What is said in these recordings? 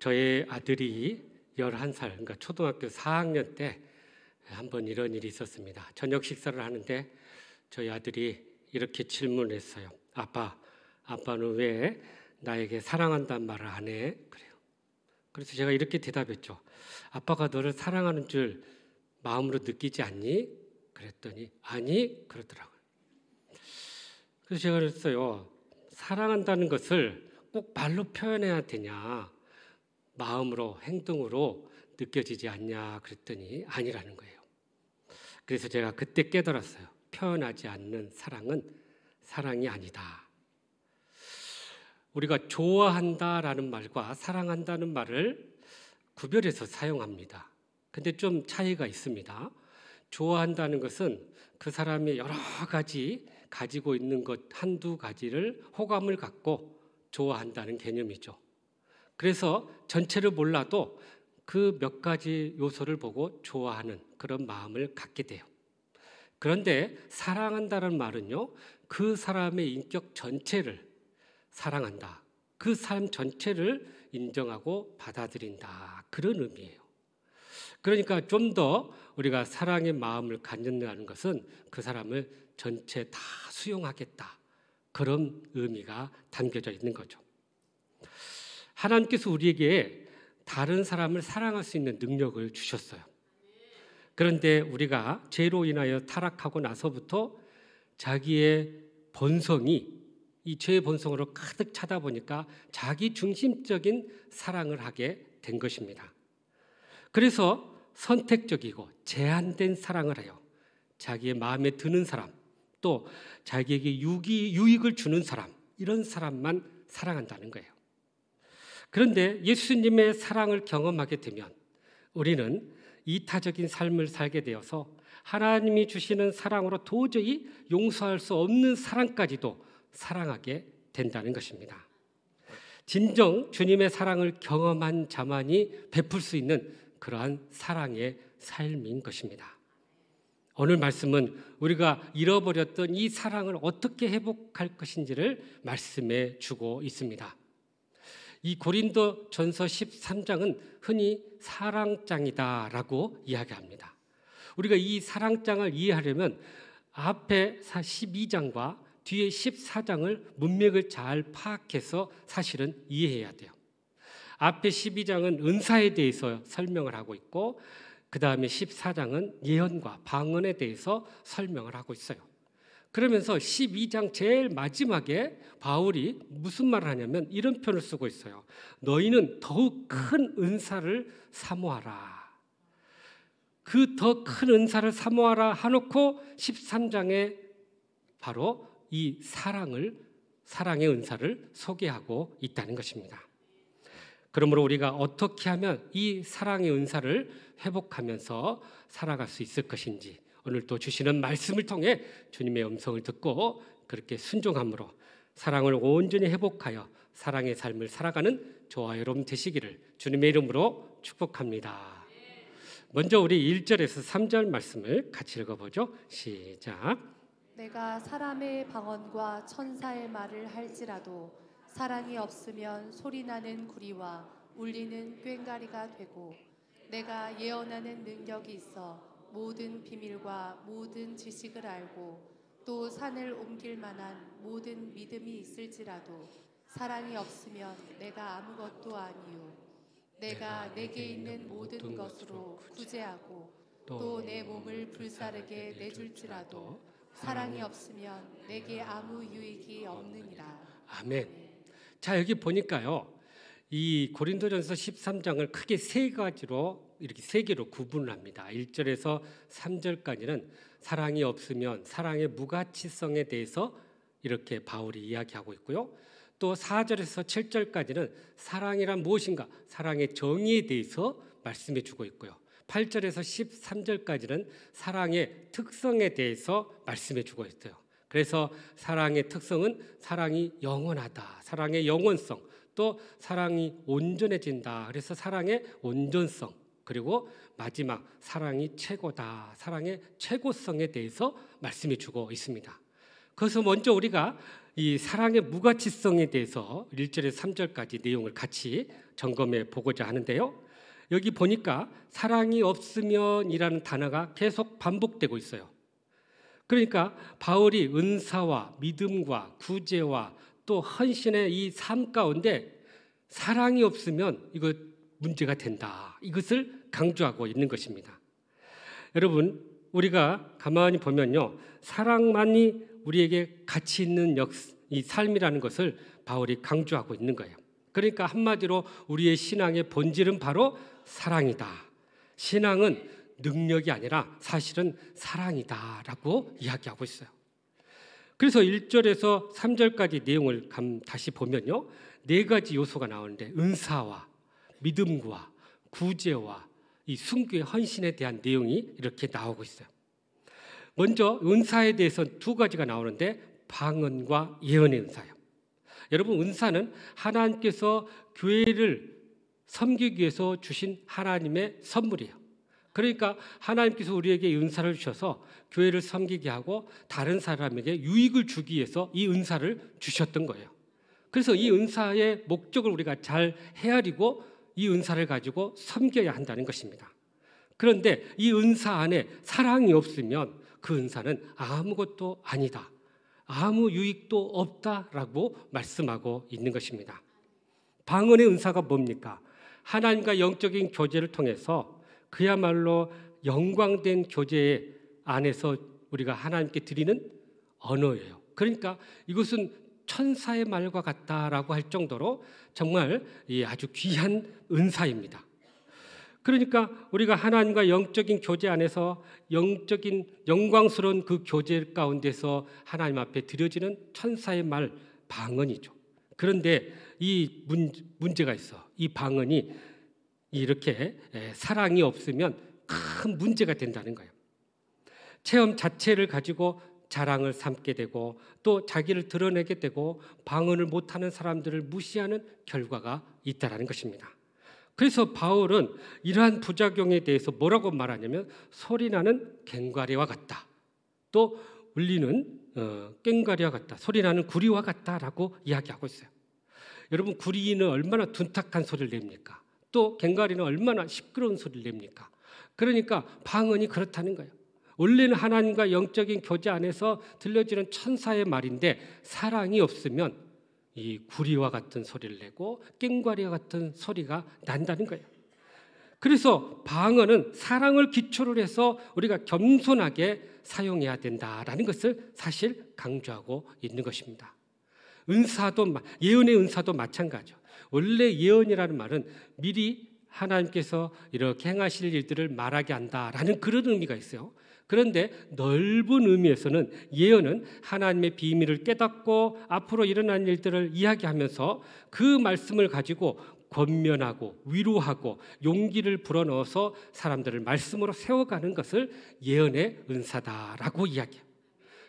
저의 아들이 11살, 그러니까 초등학교 4학년 때 한번 이런 일이 있었습니다. 저녁 식사를 하는데 저희 아들이 이렇게 질문을 했어요. 아빠는 왜 나에게 사랑한다는 말을 안 해? 그래요. 그래서 제가 이렇게 대답했죠. 아빠가 너를 사랑하는 줄 마음으로 느끼지 않니? 그랬더니 아니 그러더라고요. 그래서 제가 그랬어요. 사랑한다는 것을 꼭 말로 표현해야 되냐? 마음으로, 행동으로 느껴지지 않냐? 그랬더니 아니라는 거예요. 그래서 제가 그때 깨달았어요. 표현하지 않는 사랑은 사랑이 아니다. 우리가 좋아한다라는 말과 사랑한다는 말을 구별해서 사용합니다. 근데 좀 차이가 있습니다. 좋아한다는 것은 그 사람이 여러 가지 가지고 있는 것 한두 가지를 호감을 갖고 좋아한다는 개념이죠. 그래서 전체를 몰라도 그 몇 가지 요소를 보고 좋아하는 그런 마음을 갖게 돼요. 그런데 사랑한다는 말은요, 그 사람의 인격 전체를 사랑한다. 그 사람 전체를 인정하고 받아들인다. 그런 의미예요. 그러니까 좀 더 우리가 사랑의 마음을 갖는다는 것은 그 사람을 전체 다 수용하겠다. 그런 의미가 담겨져 있는 거죠. 하나님께서 우리에게 다른 사람을 사랑할 수 있는 능력을 주셨어요. 그런데 우리가 죄로 인하여 타락하고 나서부터 자기의 본성이 이 죄의 본성으로 가득 차다 보니까 자기 중심적인 사랑을 하게 된 것입니다. 그래서 선택적이고 제한된 사랑을 해요. 자기의 마음에 드는 사람, 또 자기에게 유익을 주는 사람, 이런 사람만 사랑한다는 거예요. 그런데 예수님의 사랑을 경험하게 되면 우리는 이타적인 삶을 살게 되어서 하나님이 주시는 사랑으로 도저히 용서할 수 없는 사랑까지도 사랑하게 된다는 것입니다. 진정 주님의 사랑을 경험한 자만이 베풀 수 있는 그러한 사랑의 삶인 것입니다. 오늘 말씀은 우리가 잃어버렸던 이 사랑을 어떻게 회복할 것인지를 말씀해 주고 있습니다. 이 고린도전서 13장은 흔히 사랑장이다라고 이야기합니다. 우리가 이 사랑장을 이해하려면 앞에 12장과 뒤에 14장을 문맥을 잘 파악해서 사실은 이해해야 돼요. 앞에 12장은 은사에 대해서 설명을 하고 있고 그 다음에 14장은 예언과 방언에 대해서 설명을 하고 있어요. 그러면서 12장 제일 마지막에 바울이 무슨 말을 하냐면 이런 표현을 쓰고 있어요. 너희는 더욱 큰 은사를 사모하라. 그 더 큰 은사를 사모하라 하놓고 13장에 바로 이 사랑의 은사를 소개하고 있다는 것입니다. 그러므로 우리가 어떻게 하면 이 사랑의 은사를 회복하면서 살아갈 수 있을 것인지 오늘 또 주시는 말씀을 통해 주님의 음성을 듣고 그렇게 순종함으로 사랑을 온전히 회복하여 사랑의 삶을 살아가는 저와 여러분 되시기를 주님의 이름으로 축복합니다. 먼저 우리 1절에서 3절 말씀을 같이 읽어보죠. 시작. 내가 사람의 방언과 천사의 말을 할지라도 사랑이 없으면 소리나는 구리와 울리는 꽹과리가 되고 내가 예언하는 능력이 있어 모든 비밀과 모든 지식을 알고 또 산을 옮길 만한 모든 믿음이 있을지라도 사랑이 없으면 내가 아무것도 아니요 내가 내게 있는 모든 것으로 구제하고 또 내 몸을 불사르게 내줄지라도 사랑이 없으면 내게 아무 유익이 없느니라. 아멘. 자, 여기 보니까요. 이 고린도전서 13장을 크게 세 가지로 이렇게 세 개로 구분을 합니다. 1절에서 3절까지는 사랑이 없으면 사랑의 무가치성에 대해서 이렇게 바울이 이야기하고 있고요. 또 4절에서 7절까지는 사랑이란 무엇인가, 사랑의 정의에 대해서 말씀해 주고 있고요. 8절에서 13절까지는 사랑의 특성에 대해서 말씀해 주고 있어요. 그래서 사랑의 특성은 사랑이 영원하다, 사랑의 영원성, 또 사랑이 온전해진다. 그래서 사랑의 온전성, 그리고 마지막 사랑이 최고다, 사랑의 최고성에 대해서 말씀해 주고 있습니다. 그래서 먼저 우리가 이 사랑의 무가치성에 대해서 1절에서 3절까지 내용을 같이 점검해 보고자 하는데요. 여기 보니까 사랑이 없으면이라는 단어가 계속 반복되고 있어요. 그러니까 바울이 은사와 믿음과 구제와 또 헌신의 이 삶 가운데 사랑이 없으면 이거 문제가 된다. 이것을 강조하고 있는 것입니다. 여러분, 우리가 가만히 보면요, 사랑만이 우리에게 가치 있는 이 삶이라는 것을 바울이 강조하고 있는 거예요. 그러니까 한마디로 우리의 신앙의 본질은 바로 사랑이다. 신앙은 능력이 아니라 사실은 사랑이다라고 이야기하고 있어요. 그래서 1절에서 3절까지 내용을 다시 보면요, 4가지 요소가 나오는데 은사와 믿음과 구제와 이 순교의 헌신에 대한 내용이 이렇게 나오고 있어요. 먼저 은사에 대해서 2가지가 나오는데 방언과 예언의 은사예요. 여러분, 은사는 하나님께서 교회를 섬기기 위해서 주신 하나님의 선물이에요. 그러니까 하나님께서 우리에게 은사를 주셔서 교회를 섬기게 하고 다른 사람에게 유익을 주기 위해서 이 은사를 주셨던 거예요. 그래서 이 은사의 목적을 우리가 잘 헤아리고 이 은사를 가지고 섬겨야 한다는 것입니다. 그런데 이 은사 안에 사랑이 없으면 그 은사는 아무것도 아니다, 아무 유익도 없다라고 말씀하고 있는 것입니다. 방언의 은사가 뭡니까? 하나님과 영적인 교제를 통해서 그야말로 영광된 교제 안에서 우리가 하나님께 드리는 언어예요. 그러니까 이것은 천사의 말과 같다라고 할 정도로 정말 아주 귀한 은사입니다. 그러니까 우리가 하나님과 영적인 교제 안에서 영적인 영광스러운 그 교제 가운데서 하나님 앞에 드려지는 천사의 말, 방언이죠. 그런데 이 문제가 있어. 이 방언이 이렇게 사랑이 없으면 큰 문제가 된다는 거예요. 체험 자체를 가지고 자랑을 삼게 되고 또 자기를 드러내게 되고 방언을 못하는 사람들을 무시하는 결과가 있다는 것입니다. 그래서 바울은 이러한 부작용에 대해서 뭐라고 말하냐면 소리나는 꽹과리와 같다, 또 울리는 꽹과리와 같다, 소리나는 구리와 같다라고 이야기하고 있어요. 여러분, 구리는 얼마나 둔탁한 소리를 냅니까? 또 꽹과리는 얼마나 시끄러운 소리를 냅니까? 그러니까 방언이 그렇다는 거예요. 원래는 하나님과 영적인 교제 안에서 들려지는 천사의 말인데 사랑이 없으면 이 구리와 같은 소리를 내고 꽹과리와 같은 소리가 난다는 거예요. 그래서 방언은 사랑을 기초로 해서 우리가 겸손하게 사용해야 된다라는 것을 사실 강조하고 있는 것입니다. 은사도, 예언의 은사도 마찬가지죠. 원래 예언이라는 말은 미리 하나님께서 이렇게 행하실 일들을 말하게 한다라는 그런 의미가 있어요. 그런데 넓은 의미에서는 예언은 하나님의 비밀을 깨닫고 앞으로 일어날 일들을 이야기하면서 그 말씀을 가지고 권면하고 위로하고 용기를 불어넣어서 사람들을 말씀으로 세워가는 것을 예언의 은사다라고 이야기해요.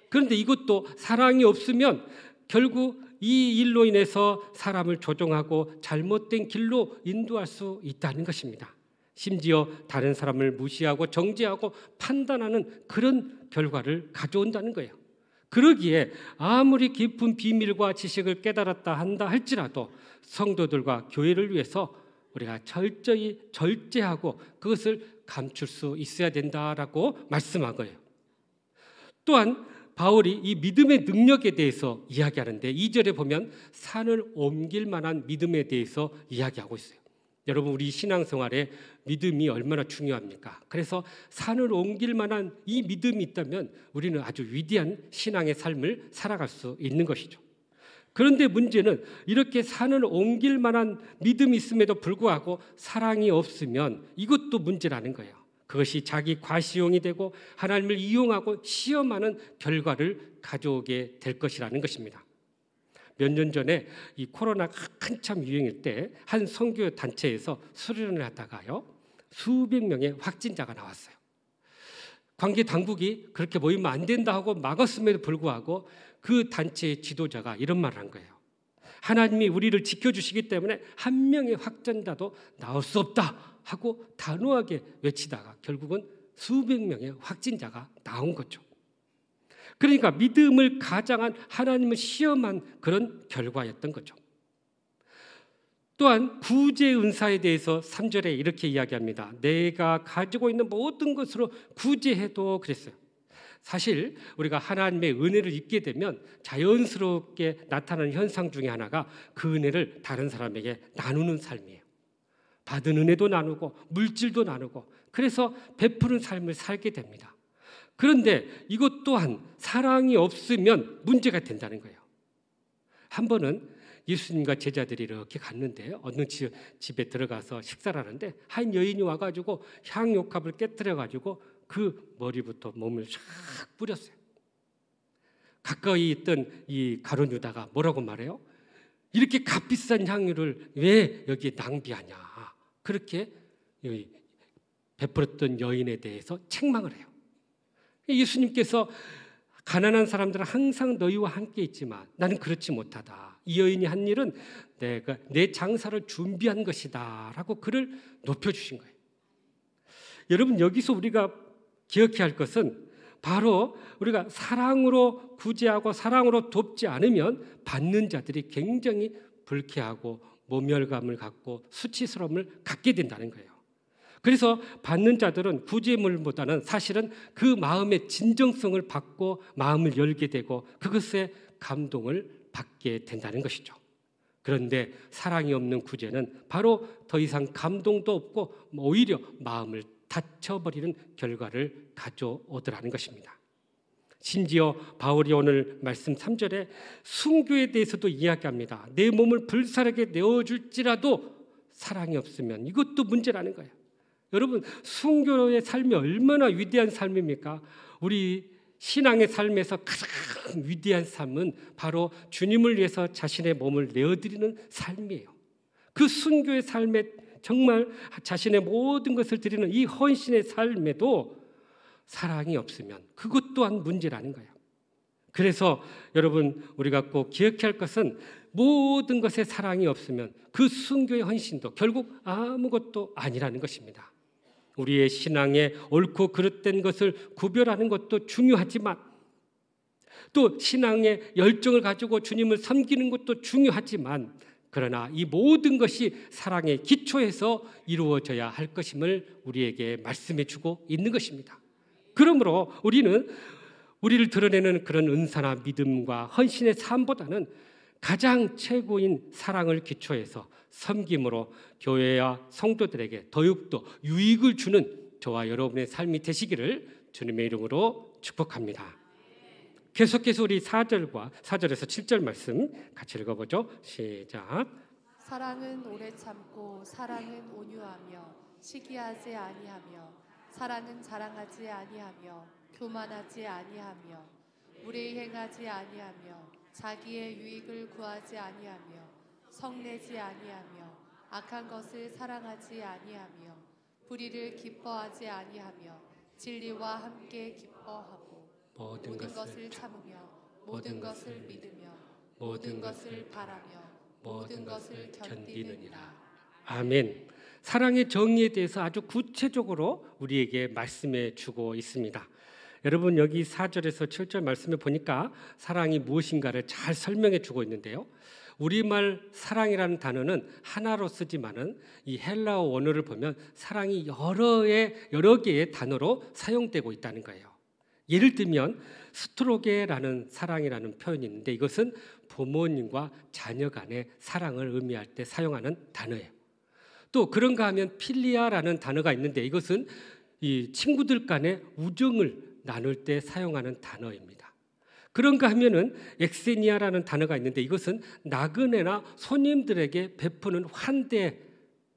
그런데 이것도 사랑이 없으면 결국 이 일로 인해서 사람을 조종하고 잘못된 길로 인도할 수 있다는 것입니다. 심지어 다른 사람을 무시하고 정죄하고 판단하는 그런 결과를 가져온다는 거예요. 그러기에 아무리 깊은 비밀과 지식을 깨달았다 한다 할지라도 성도들과 교회를 위해서 우리가 철저히 절제하고 그것을 감출 수 있어야 된다라고 말씀한 거예요. 또한 바울이 이 믿음의 능력에 대해서 이야기하는데 2절에 보면 산을 옮길 만한 믿음에 대해서 이야기하고 있어요. 여러분, 우리 신앙생활에 믿음이 얼마나 중요합니까? 그래서 산을 옮길 만한 이 믿음이 있다면 우리는 아주 위대한 신앙의 삶을 살아갈 수 있는 것이죠. 그런데 문제는 이렇게 산을 옮길 만한 믿음이 있음에도 불구하고 사랑이 없으면 이것도 문제라는 거예요. 그것이 자기 과시용이 되고 하나님을 이용하고 시험하는 결과를 가져오게 될 것이라는 것입니다. 몇 년 전에 이 코로나가 한참 유행일 때 한 선교 단체에서 수련을 하다가요, 수백 명의 확진자가 나왔어요. 관계 당국이 그렇게 모이면 안 된다 하고 막았음에도 불구하고 그 단체의 지도자가 이런 말을 한 거예요. 하나님이 우리를 지켜주시기 때문에 한 명의 확진자도 나올 수 없다 하고 단호하게 외치다가 결국은 수백 명의 확진자가 나온 거죠. 그러니까 믿음을 가장한 하나님을 시험한 그런 결과였던 거죠. 또한 구제 은사에 대해서 3절에 이렇게 이야기합니다. 내가 가지고 있는 모든 것으로 구제해도 그랬어요. 사실 우리가 하나님의 은혜를 입게 되면 자연스럽게 나타나는 현상 중에 하나가 그 은혜를 다른 사람에게 나누는 삶이에요. 받은 은혜도 나누고 물질도 나누고 그래서 베푸는 삶을 살게 됩니다. 그런데 이것 또한 사랑이 없으면 문제가 된다는 거예요. 한 번은 예수님과 제자들이 이렇게 갔는데 어느 집에 들어가서 식사를 하는데 한 여인이 와가지고 향유컵을 깨뜨려가지고 그 머리부터 몸을 쫙 뿌렸어요. 가까이 있던 이 가룟 유다가 뭐라고 말해요? 이렇게 값비싼 향유를 왜 여기에 낭비하냐, 그렇게 베풀었던 여인에 대해서 책망을 해요. 예수님께서 가난한 사람들은 항상 너희와 함께 있지만 나는 그렇지 못하다. 이 여인이 한 일은 내가 내 장사를 준비한 것이다 라고 그를 높여주신 거예요. 여러분, 여기서 우리가 기억해야 할 것은 바로 우리가 사랑으로 구제하고 사랑으로 돕지 않으면 받는 자들이 굉장히 불쾌하고 모멸감을 갖고 수치스러움을 갖게 된다는 거예요. 그래서 받는 자들은 구제물보다는 사실은 그 마음의 진정성을 받고 마음을 열게 되고 그것에 감동을 받게 된다는 것이죠. 그런데 사랑이 없는 구제는 바로 더 이상 감동도 없고 오히려 마음을 다쳐버리는 결과를 가져오더라는 것입니다. 심지어 바울이 오늘 말씀 3절에 순교에 대해서도 이야기합니다. 내 몸을 불살에게 내어줄지라도 사랑이 없으면 이것도 문제라는 거예요. 여러분, 순교의 삶이 얼마나 위대한 삶입니까? 우리 신앙의 삶에서 가장 위대한 삶은 바로 주님을 위해서 자신의 몸을 내어드리는 삶이에요. 그 순교의 삶에 정말 자신의 모든 것을 드리는 이 헌신의 삶에도 사랑이 없으면 그것 또한 문제라는 거예요. 그래서 여러분, 우리가 꼭 기억해야 할 것은 모든 것에 사랑이 없으면 그 순교의 헌신도 결국 아무것도 아니라는 것입니다. 우리의 신앙에 옳고 그릇된 것을 구별하는 것도 중요하지만 또 신앙의 열정을 가지고 주님을 섬기는 것도 중요하지만 그러나 이 모든 것이 사랑의 기초에서 이루어져야 할 것임을 우리에게 말씀해 주고 있는 것입니다. 그러므로 우리를 드러내는 그런 은사나 믿음과 헌신의 삶보다는 가장 최고인 사랑을 기초해서 섬김으로 교회와 성도들에게 더욱더 유익을 주는 저와 여러분의 삶이 되시기를 주님의 이름으로 축복합니다. 계속해서 우리 4절에서 7절 말씀 같이 읽어보죠. 시작. 사랑은 오래 참고 사랑은 온유하며 시기하지 아니하며 사랑은 자랑하지 아니하며 교만하지 아니하며 무례히 행하지 아니하며 자기의 유익을 구하지 아니하며 성내지 아니하며 악한 것을 사랑하지 아니하며 불의를 기뻐하지 아니하며 진리와 함께 기뻐하고 모든 것을 참으며 모든 것을 믿으며 모든 것을 바라며 모든 것을 견디느니라. 아멘. 사랑의 정의에 대해서 아주 구체적으로 우리에게 말씀해 주고 있습니다. 여러분, 여기 4절에서 7절 말씀에 보니까 사랑이 무엇인가를 잘 설명해 주고 있는데요. 우리말 사랑이라는 단어는 하나로 쓰지만은 이 헬라어 원어를 보면 사랑이 여러 개의 단어로 사용되고 있다는 거예요. 예를 들면 스트로게라는 사랑이라는 표현이 있는데 이것은 부모님과 자녀 간의 사랑을 의미할 때 사용하는 단어예요. 또 그런가 하면 필리아라는 단어가 있는데 이것은 이 친구들 간의 우정을 나눌 때 사용하는 단어입니다. 그런가 하면은 엑세니아라는 단어가 있는데 이것은 나그네나 손님들에게 베푸는 환대,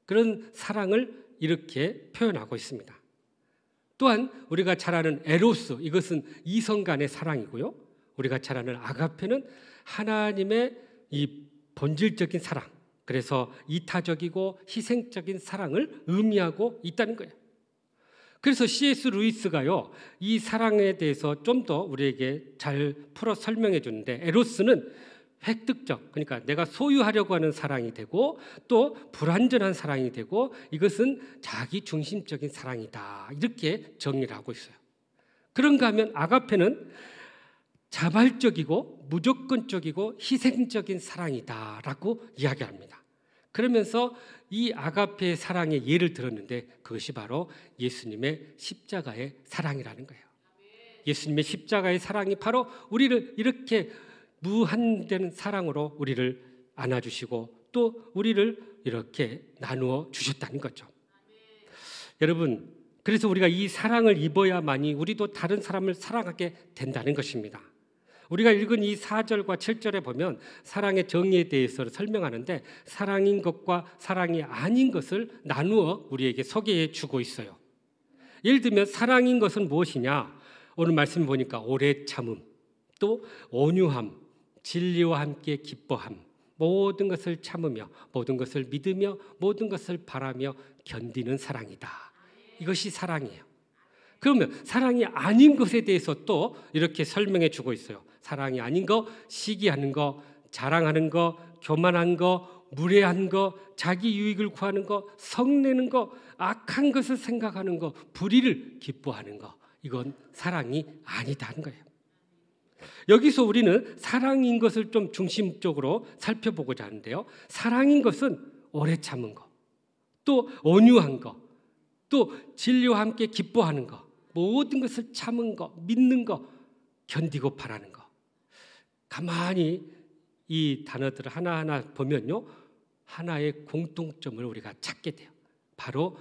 그런 사랑을 이렇게 표현하고 있습니다. 또한 우리가 잘 아는 에로스, 이것은 이성 간의 사랑이고요. 우리가 잘 아는 아가페는 하나님의 이 본질적인 사랑, 그래서 이타적이고 희생적인 사랑을 의미하고 있다는 거예요. 그래서 C.S. 루이스가요, 이 사랑에 대해서 좀 더 우리에게 잘 풀어 설명해 주는데 에로스는 획득적, 그러니까 내가 소유하려고 하는 사랑이 되고 또 불완전한 사랑이 되고 이것은 자기 중심적인 사랑이다, 이렇게 정리를 하고 있어요. 그런가 하면 아가페는 자발적이고 무조건적이고 희생적인 사랑이다라고 이야기합니다. 그러면서 이 아가페의 사랑의 예를 들었는데 그것이 바로 예수님의 십자가의 사랑이라는 거예요. 예수님의 십자가의 사랑이 바로 우리를 이렇게 무한된 사랑으로 우리를 안아주시고 또 우리를 이렇게 나누어 주셨다는 거죠. 여러분, 그래서 우리가 이 사랑을 입어야만이 우리도 다른 사람을 사랑하게 된다는 것입니다. 우리가 읽은 이 4절과 7절에 보면 사랑의 정의에 대해서 설명하는데 사랑인 것과 사랑이 아닌 것을 나누어 우리에게 소개해 주고 있어요. 예를 들면 사랑인 것은 무엇이냐? 오늘 말씀 보니까 오래 참음, 또 온유함, 진리와 함께 기뻐함, 모든 것을 참으며 모든 것을 믿으며 모든 것을 바라며 견디는 사랑이다. 이것이 사랑이에요. 그러면 사랑이 아닌 것에 대해서 또 이렇게 설명해 주고 있어요. 사랑이 아닌 거, 시기하는 거, 자랑하는 거, 교만한 거, 무례한 거, 자기 유익을 구하는 거, 성내는 거, 악한 것을 생각하는 거, 불의를 기뻐하는 거, 이건 사랑이 아니다는 거예요. 여기서 우리는 사랑인 것을 좀 중심적으로 살펴보고자 하는데요. 사랑인 것은 오래 참은 거, 또 온유한 거, 또 진리와 함께 기뻐하는 거, 모든 것을 참은 거, 믿는 거, 견디고 바라는 거. 가만히 이 단어들을 하나하나 보면요, 하나의 공통점을 우리가 찾게 돼요. 바로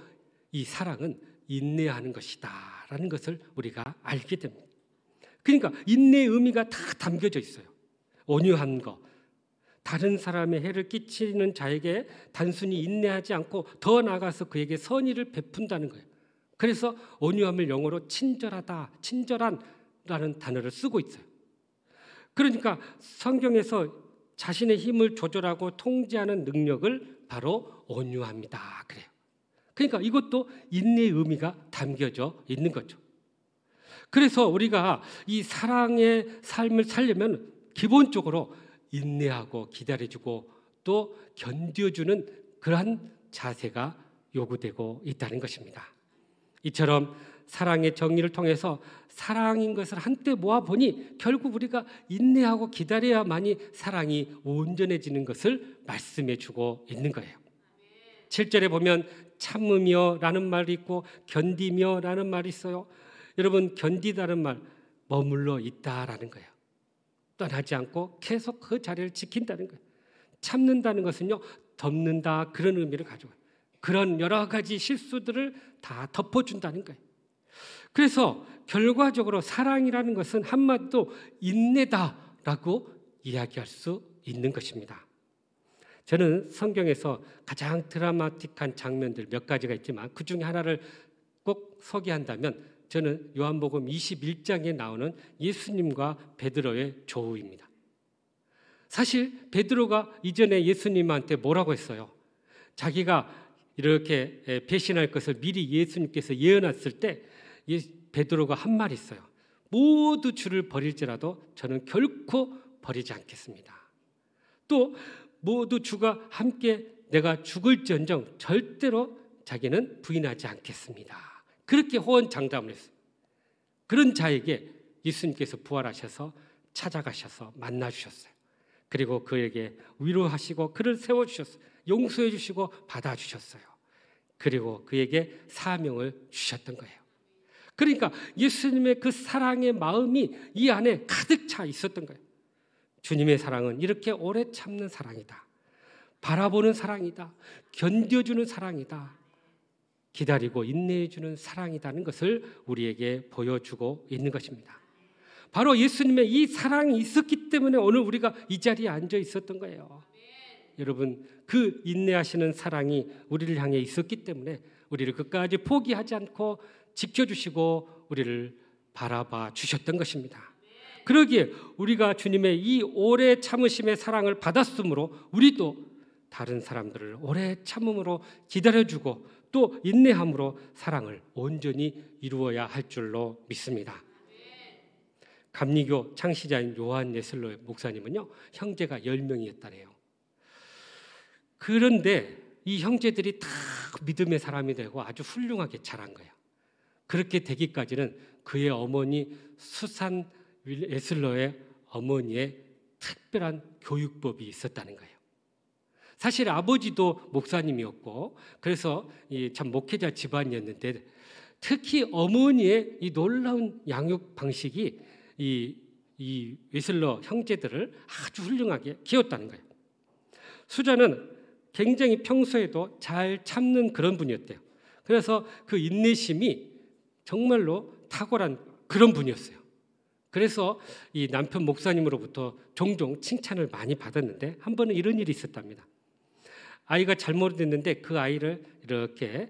이 사랑은 인내하는 것이다라는 것을 우리가 알게 됩니다. 그러니까 인내의 의미가 다 담겨져 있어요. 온유한 거, 다른 사람의 해를 끼치는 자에게 단순히 인내하지 않고 더 나아가서 그에게 선의를 베푼다는 거예요. 그래서 온유함을 영어로 친절하다, 친절한라는 단어를 쓰고 있어요. 그러니까 성경에서 자신의 힘을 조절하고 통제하는 능력을 바로 온유함이다 그래요. 그러니까 이것도 인내의 의미가 담겨져 있는 거죠. 그래서 우리가 이 사랑의 삶을 살려면 기본적으로 인내하고 기다려주고 또 견뎌주는 그러한 자세가 요구되고 있다는 것입니다. 이처럼 사랑의 정의를 통해서 사랑인 것을 한때 모아보니 결국 우리가 인내하고 기다려야만이 사랑이 온전해지는 것을 말씀해 주고 있는 거예요. 7절에 보면 참으며 라는 말이 있고 견디며 라는 말이 있어요. 여러분, 견디다는 말, 머물러 있다라는 거예요. 떠나지 않고 계속 그 자리를 지킨다는 거예요. 참는다는 것은요, 덮는다 그런 의미를 가지고 그런 여러 가지 실수들을 다 덮어준다는 거예요. 그래서 결과적으로 사랑이라는 것은 한마디로 인내다라고 이야기할 수 있는 것입니다. 저는 성경에서 가장 드라마틱한 장면들 몇 가지가 있지만 그 중에 하나를 꼭 소개한다면 저는 요한복음 21장에 나오는 예수님과 베드로의 조우입니다. 사실 베드로가 이전에 예수님한테 뭐라고 했어요? 자기가 이렇게 배신할 것을 미리 예수님께서 예언했을 때 베드로가 한 말이 있어요. 모두 주를 버릴지라도 저는 결코 버리지 않겠습니다. 또 모두 주가 함께 내가 죽을지언정 절대로 자기는 부인하지 않겠습니다. 그렇게 호언장담을 했어요. 그런 자에게 예수님께서 부활하셔서 찾아가셔서 만나주셨어요. 그리고 그에게 위로하시고 그를 세워주셨어요. 용서해 주시고 받아주셨어요. 그리고 그에게 사명을 주셨던 거예요. 그러니까 예수님의 그 사랑의 마음이 이 안에 가득 차 있었던 거예요. 주님의 사랑은 이렇게 오래 참는 사랑이다. 바라보는 사랑이다. 견뎌주는 사랑이다. 기다리고 인내해주는 사랑이라는 것을 우리에게 보여주고 있는 것입니다. 바로 예수님의 이 사랑이 있었기 때문에 오늘 우리가 이 자리에 앉아 있었던 거예요. 여러분, 그 인내하시는 사랑이 우리를 향해 있었기 때문에 우리를 끝까지 포기하지 않고 지켜주시고 우리를 바라봐 주셨던 것입니다. 그러기에 우리가 주님의 이 오래 참으심의 사랑을 받았으므로 우리도 다른 사람들을 오래 참음으로 기다려주고 또 인내함으로 사랑을 온전히 이루어야 할 줄로 믿습니다. 감리교 창시자인 요한 웨슬로 목사님은요, 형제가 10명이었다네요. 그런데 이 형제들이 다 믿음의 사람이 되고 아주 훌륭하게 자란 거예요. 그렇게 되기까지는 그의 어머니 수산 웨슬러의 어머니의 특별한 교육법이 있었다는 거예요. 사실 아버지도 목사님이었고 그래서 참 목회자 집안이었는데 특히 어머니의 이 놀라운 양육 방식이 이 웨슬러 형제들을 아주 훌륭하게 키웠다는 거예요. 수자는 굉장히 평소에도 잘 참는 그런 분이었대요. 그래서 그 인내심이 정말로 탁월한 그런 분이었어요. 그래서 이 남편 목사님으로부터 종종 칭찬을 많이 받았는데 한 번은 이런 일이 있었답니다. 아이가 잘못했는데 그 아이를 이렇게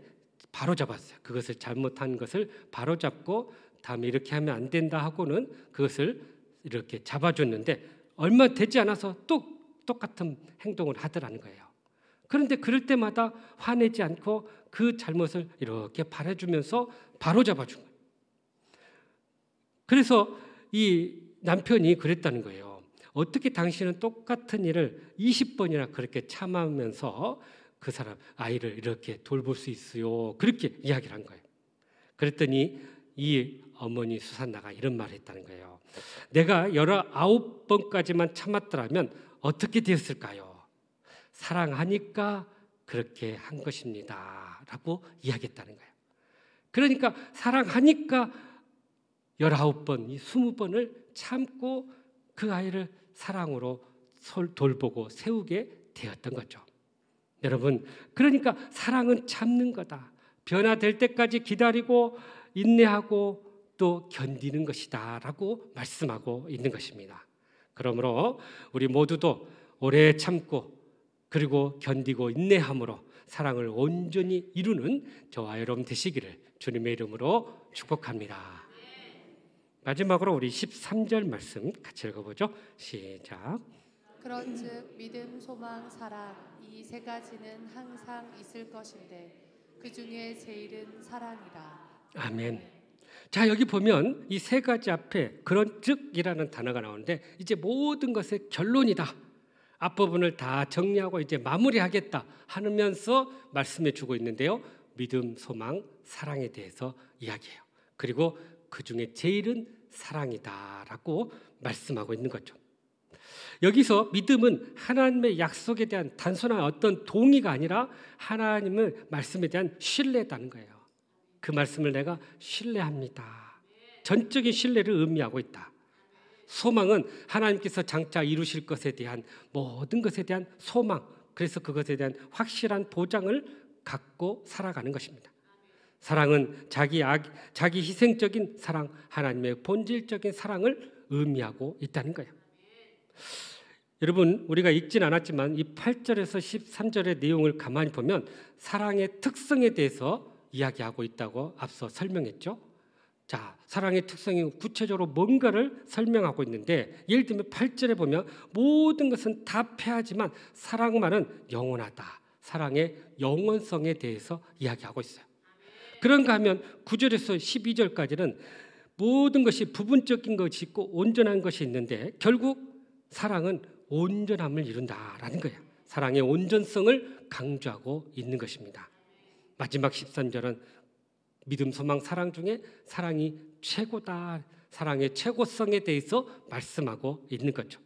바로잡았어요. 그것을 잘못한 것을 바로잡고 다음에 이렇게 하면 안 된다 하고는 그것을 이렇게 잡아줬는데 얼마 되지 않아서 또 똑같은 행동을 하더라는 거예요. 그런데 그럴 때마다 화내지 않고 그 잘못을 이렇게 바라주면서 바로잡아준 거예요. 그래서 이 남편이 그랬다는 거예요. 어떻게 당신은 똑같은 일을 20번이나 그렇게 참으면서 그 사람 아이를 이렇게 돌볼 수 있어요? 그렇게 이야기를 한 거예요. 그랬더니 이 어머니 수산나가 이런 말을 했다는 거예요. 내가 19번까지만 참았더라면 어떻게 되었을까요? 사랑하니까 그렇게 한 것입니다 라고 이야기했다는 거예요. 그러니까 사랑하니까 19번, 20번을 참고 그 아이를 사랑으로 돌보고 세우게 되었던 거죠. 여러분, 그러니까 사랑은 참는 거다. 변화될 때까지 기다리고 인내하고 또 견디는 것이다 라고 말씀하고 있는 것입니다. 그러므로 우리 모두도 오래 참고 그리고 견디고 인내함으로 사랑을 온전히 이루는 저와 여러분 되시기를 주님의 이름으로 축복합니다. 마지막으로 우리 13절 말씀 같이 읽어보죠. 시작. 그런즉 믿음, 소망, 사랑 이 세 가지는 항상 있을 것인데 그 중에 제일은 사랑이라. 아멘. 자, 여기 보면 이 세 가지 앞에 그런즉이라는 단어가 나오는데 이제 모든 것의 결론이다. 앞부분을 다 정리하고 이제 마무리하겠다 하면서 말씀해 주고 있는데요. 믿음, 소망, 사랑에 대해서 이야기해요. 그리고 그 중에 제일은 사랑이다라고 말씀하고 있는 거죠. 여기서 믿음은 하나님의 약속에 대한 단순한 어떤 동의가 아니라 하나님의 말씀에 대한 신뢰다는 거예요. 그 말씀을 내가 신뢰합니다. 전적인 신뢰를 의미하고 있다. 소망은 하나님께서 장차 이루실 것에 대한 모든 것에 대한 소망, 그래서 그것에 대한 확실한 보장을 갖고 살아가는 것입니다. 사랑은 자기 희생적인 사랑, 하나님의 본질적인 사랑을 의미하고 있다는 거예요. 여러분, 우리가 읽진 않았지만 이 8절에서 13절의 내용을 가만히 보면 사랑의 특성에 대해서 이야기하고 있다고 앞서 설명했죠. 자, 사랑의 특성이 구체적으로 뭔가를 설명하고 있는데 예를 들면 8절에 보면 모든 것은 다 패하지만 사랑만은 영원하다. 사랑의 영원성에 대해서 이야기하고 있어요. 그런가 하면 9절에서 12절까지는 모든 것이 부분적인 것이 있고 온전한 것이 있는데 결국 사랑은 온전함을 이룬다라는 거예요. 사랑의 온전성을 강조하고 있는 것입니다. 마지막 13절은 믿음, 소망, 사랑 중에 사랑이 최고다. 사랑의 최고성에 대해서 말씀하고 있는 거죠.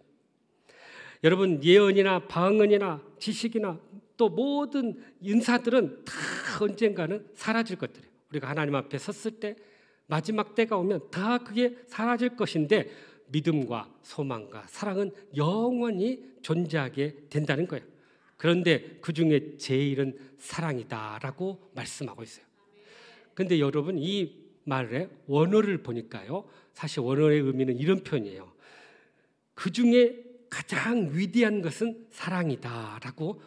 여러분, 예언이나 방언이나 지식이나 또 모든 인사들은 다 언젠가는 사라질 것들이에요. 우리가 하나님 앞에 섰을 때 마지막 때가 오면 다 그게 사라질 것인데 믿음과 소망과 사랑은 영원히 존재하게 된다는 거예요. 그런데 그 중에 제일은 사랑이다라고 말씀하고 있어요. 그런데 여러분, 이 말의 원어를 보니까요, 사실 원어의 의미는 이런 표현이에요. 그 중에 가장 위대한 것은 사랑이다라고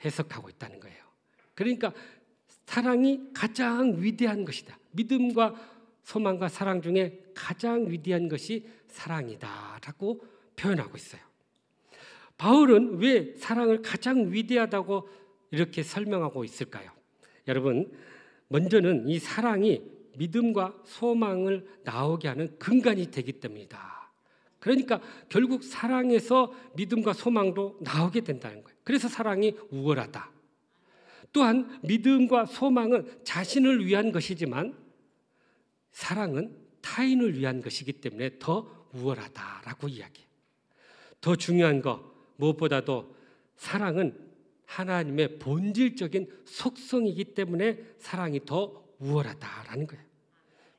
해석하고 있다는 거예요. 그러니까 사랑이 가장 위대한 것이다. 믿음과 소망과 사랑 중에 가장 위대한 것이 사랑이다라고 표현하고 있어요. 바울은 왜 사랑을 가장 위대하다고 이렇게 설명하고 있을까요? 여러분, 먼저는 이 사랑이 믿음과 소망을 나오게 하는 근간이 되기 때문이다. 그러니까 결국 사랑에서 믿음과 소망도 나오게 된다는 거예요. 그래서 사랑이 우월하다. 또한 믿음과 소망은 자신을 위한 것이지만 사랑은 타인을 위한 것이기 때문에 더 우월하다라고 이야기해요. 더 중요한 거 무엇보다도 사랑은 하나님의 본질적인 속성이기 때문에 사랑이 더 우월하다라는 거예요.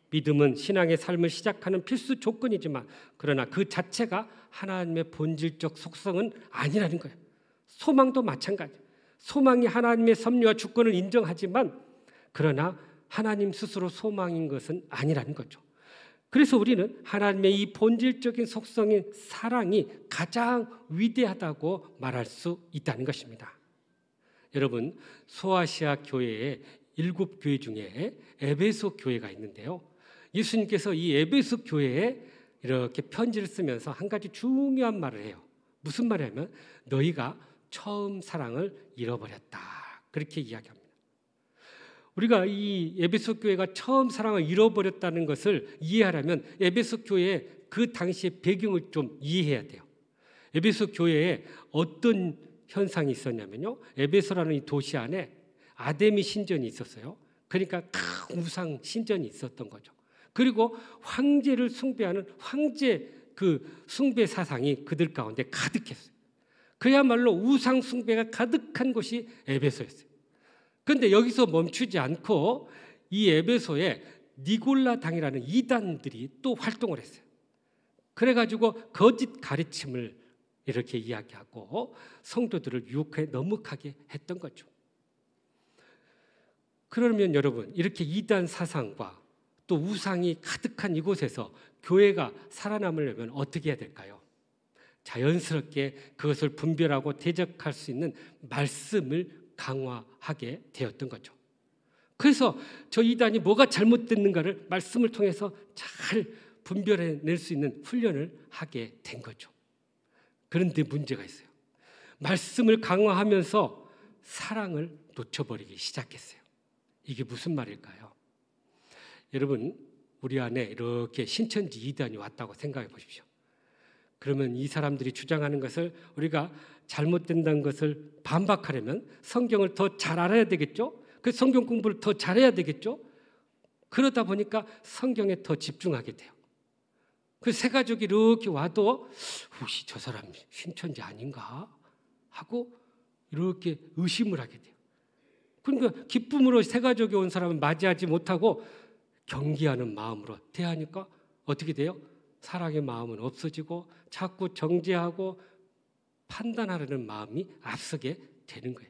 믿음은 신앙의 삶을 시작하는 필수 조건이지만 그러나 그 자체가 하나님의 본질적 속성은 아니라는 거예요. 소망도 마찬가지. 소망이 하나님의 섭리와 주권을 인정하지만 그러나 하나님 스스로 소망인 것은 아니라는 거죠. 그래서 우리는 하나님의 이 본질적인 속성인 사랑이 가장 위대하다고 말할 수 있다는 것입니다. 여러분, 소아시아 교회의 7교회 중에 에베소 교회가 있는데요. 예수님께서 이 에베소 교회에 이렇게 편지를 쓰면서 한 가지 중요한 말을 해요. 무슨 말이냐면 너희가 처음 사랑을 잃어버렸다. 그렇게 이야기합니다. 우리가 이 에베소 교회가 처음 사랑을 잃어버렸다는 것을 이해하려면 에베소 교회의 그 당시의 배경을 좀 이해해야 돼요. 에베소 교회에 어떤 현상이 있었냐면요. 에베소라는 이 도시 안에 아데미 신전이 있었어요. 그러니까 큰 우상 신전이 있었던 거죠. 그리고 황제를 숭배하는 황제 그 숭배 사상이 그들 가운데 가득했어요. 그야말로 우상 숭배가 가득한 곳이 에베소였어요. 그런데 여기서 멈추지 않고 이 에베소에 니골라 당이라는 이단들이 또 활동을 했어요. 그래가지고 거짓 가르침을 이렇게 이야기하고 성도들을 유혹해 넘어가게 했던 거죠. 그러면 여러분, 이렇게 이단 사상과 또 우상이 가득한 이곳에서 교회가 살아남으려면 어떻게 해야 될까요? 자연스럽게 그것을 분별하고 대적할 수 있는 말씀을 강화하게 되었던 거죠. 그래서 저 이단이 뭐가 잘못됐는가를 말씀을 통해서 잘 분별해낼 수 있는 훈련을 하게 된 거죠. 그런데 문제가 있어요. 말씀을 강화하면서 사랑을 놓쳐버리기 시작했어요. 이게 무슨 말일까요? 여러분, 우리 안에 이렇게 신천지 이단이 왔다고 생각해 보십시오. 그러면 이 사람들이 주장하는 것을 우리가 잘못된다는 것을 반박하려면 성경을 더 잘 알아야 되겠죠? 그 성경 공부를 더 잘해야 되겠죠? 그러다 보니까 성경에 더 집중하게 돼요. 그 세 가족이 이렇게 와도 혹시 저 사람 신천지 아닌가 하고 이렇게 의심을 하게 돼요. 그러니까 기쁨으로 세 가족이 온 사람을 맞이하지 못하고 경계하는 마음으로 대하니까 어떻게 돼요? 사랑의 마음은 없어지고 자꾸 정죄하고 판단하려는 마음이 앞서게 되는 거예요.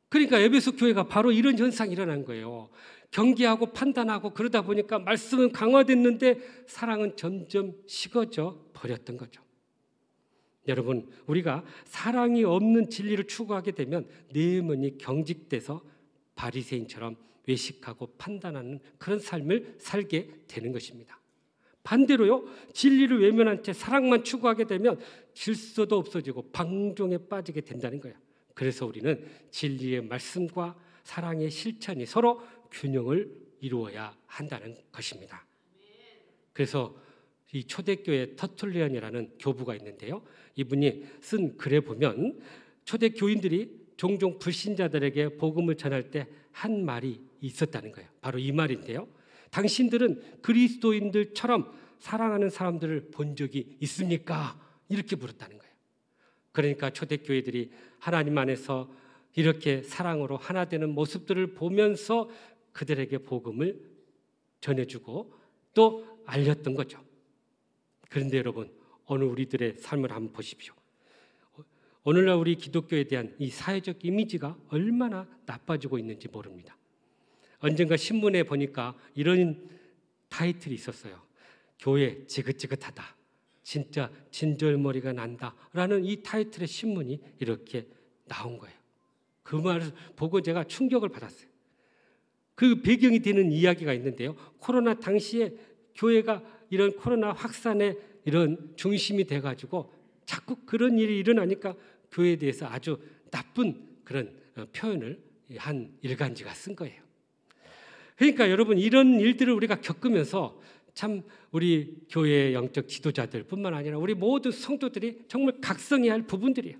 그러니까 에베소 교회가 바로 이런 현상이 일어난 거예요. 경계하고 판단하고 그러다 보니까 말씀은 강화됐는데 사랑은 점점 식어져 버렸던 거죠. 여러분, 우리가 사랑이 없는 진리를 추구하게 되면 내면이 경직돼서 바리새인처럼 외식하고 판단하는 그런 삶을 살게 되는 것입니다. 반대로요, 진리를 외면한 채 사랑만 추구하게 되면 질서도 없어지고 방종에 빠지게 된다는 거예요. 그래서 우리는 진리의 말씀과 사랑의 실천이 서로 균형을 이루어야 한다는 것입니다. 그래서 이 초대교회 터툴리안이라는 교부가 있는데요. 이분이 쓴 글에 보면 초대 교인들이 종종 불신자들에게 복음을 전할 때 한 말이 있었다는 거예요. 바로 이 말인데요. 당신들은 그리스도인들처럼 사랑하는 사람들을 본 적이 있습니까? 이렇게 물었다는 거예요. 그러니까 초대교회들이 하나님 안에서 이렇게 사랑으로 하나 되는 모습들을 보면서 그들에게 복음을 전해주고 또 알렸던 거죠. 그런데 여러분, 오늘 우리들의 삶을 한번 보십시오. 오늘날 우리 기독교에 대한 이 사회적 이미지가 얼마나 나빠지고 있는지 모릅니다. 언젠가 신문에 보니까 이런 타이틀이 있었어요. 교회 지긋지긋하다. 진짜 진절머리가 난다. 라는 이 타이틀의 신문이 이렇게 나온 거예요. 그 말을 보고 제가 충격을 받았어요. 그 배경이 되는 이야기가 있는데요. 코로나 당시에 교회가 이런 코로나 확산의 이런 중심이 돼가지고 자꾸 그런 일이 일어나니까 교회에 대해서 아주 나쁜 그런 표현을 한 일간지가 쓴 거예요. 그러니까 여러분, 이런 일들을 우리가 겪으면서 참 우리 교회의 영적 지도자들뿐만 아니라 우리 모든 성도들이 정말 각성해야 할 부분들이에요.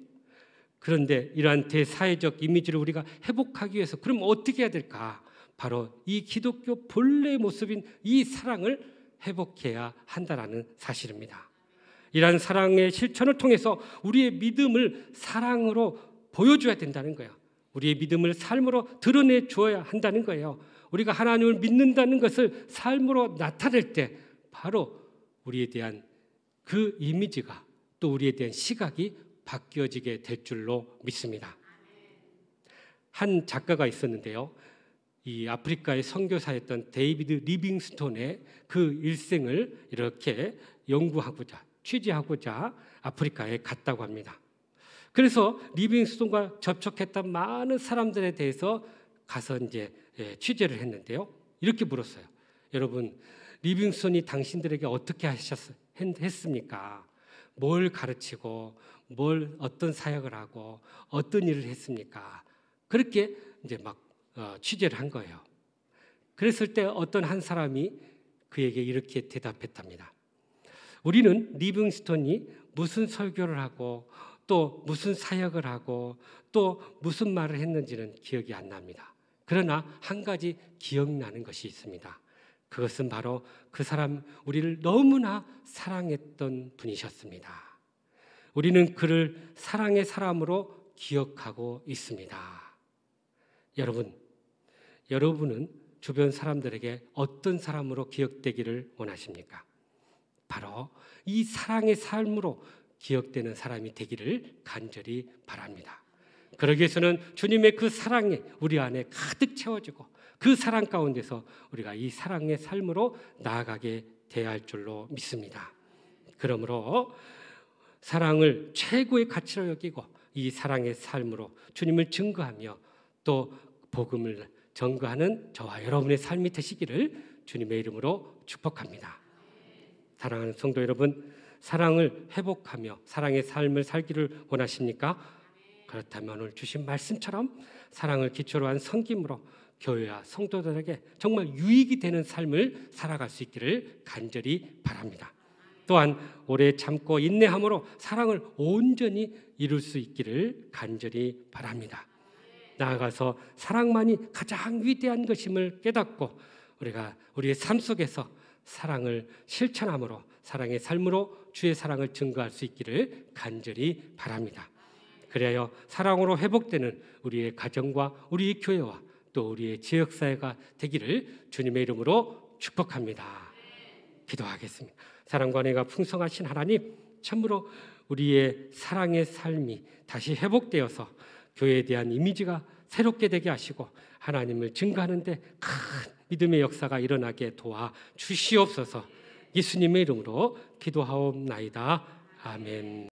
그런데 이러한 대사회적 이미지를 우리가 회복하기 위해서 그럼 어떻게 해야 될까? 바로 이 기독교 본래의 모습인 이 사랑을 회복해야 한다는 사실입니다. 이러한 사랑의 실천을 통해서 우리의 믿음을 사랑으로 보여줘야 된다는 거예요. 우리의 믿음을 삶으로 드러내 줘야 한다는 거예요. 우리가 하나님을 믿는다는 것을 삶으로 나타낼 때 바로 우리에 대한 그 이미지가 또 우리에 대한 시각이 바뀌어지게 될 줄로 믿습니다. 한 작가가 있었는데요. 이 아프리카의 선교사였던 데이비드 리빙스톤의 그 일생을 이렇게 연구하고자 취재하고자 아프리카에 갔다고 합니다. 그래서 리빙스톤과 접촉했던 많은 사람들에 대해서 가서 이제 취재를 했는데요. 이렇게 물었어요. 여러분, 리빙스톤이 당신들에게 어떻게 했습니까? 뭘 가르치고 어떤 사역을 하고 어떤 일을 했습니까? 그렇게 이제 막 취재를 한 거예요. 그랬을 때 어떤 한 사람이 그에게 이렇게 대답했답니다. 우리는 리빙스톤이 무슨 설교를 하고 또 무슨 사역을 하고 또 무슨 말을 했는지는 기억이 안 납니다. 그러나 한 가지 기억나는 것이 있습니다. 그것은 바로 그 사람, 우리를 너무나 사랑했던 분이셨습니다. 우리는 그를 사랑의 사람으로 기억하고 있습니다. 여러분은 주변 사람들에게 어떤 사람으로 기억되기를 원하십니까? 바로 이 사랑의 삶으로 기억되는 사람이 되기를 간절히 바랍니다. 그러기 위해서는 주님의 그 사랑이 우리 안에 가득 채워지고 그 사랑 가운데서 우리가 이 사랑의 삶으로 나아가게 돼야 할 줄로 믿습니다. 그러므로 사랑을 최고의 가치로 여기고 이 사랑의 삶으로 주님을 증거하며 또 복음을 전거하는 저와 여러분의 삶이 되시기를 주님의 이름으로 축복합니다. 사랑하는 성도 여러분, 사랑을 회복하며 사랑의 삶을 살기를 원하십니까? 그렇다면 오늘 주신 말씀처럼 사랑을 기초로 한 섬김으로 교회와 성도들에게 정말 유익이 되는 삶을 살아갈 수 있기를 간절히 바랍니다. 또한 오래 참고 인내함으로 사랑을 온전히 이룰 수 있기를 간절히 바랍니다. 나아가서 사랑만이 가장 위대한 것임을 깨닫고 우리가 우리의 삶 속에서 사랑을 실천함으로 사랑의 삶으로 주의 사랑을 증거할 수 있기를 간절히 바랍니다. 그래야 사랑으로 회복되는 우리의 가정과 우리의 교회와 또 우리의 지역사회가 되기를 주님의 이름으로 축복합니다. 기도하겠습니다. 사랑과 은혜가 풍성하신 하나님, 참으로 우리의 사랑의 삶이 다시 회복되어서 교회에 대한 이미지가 새롭게 되게 하시고 하나님을 증거하는 데 큰 믿음의 역사가 일어나게 도와 주시옵소서. 예수님의 이름으로 기도하옵나이다. 아멘.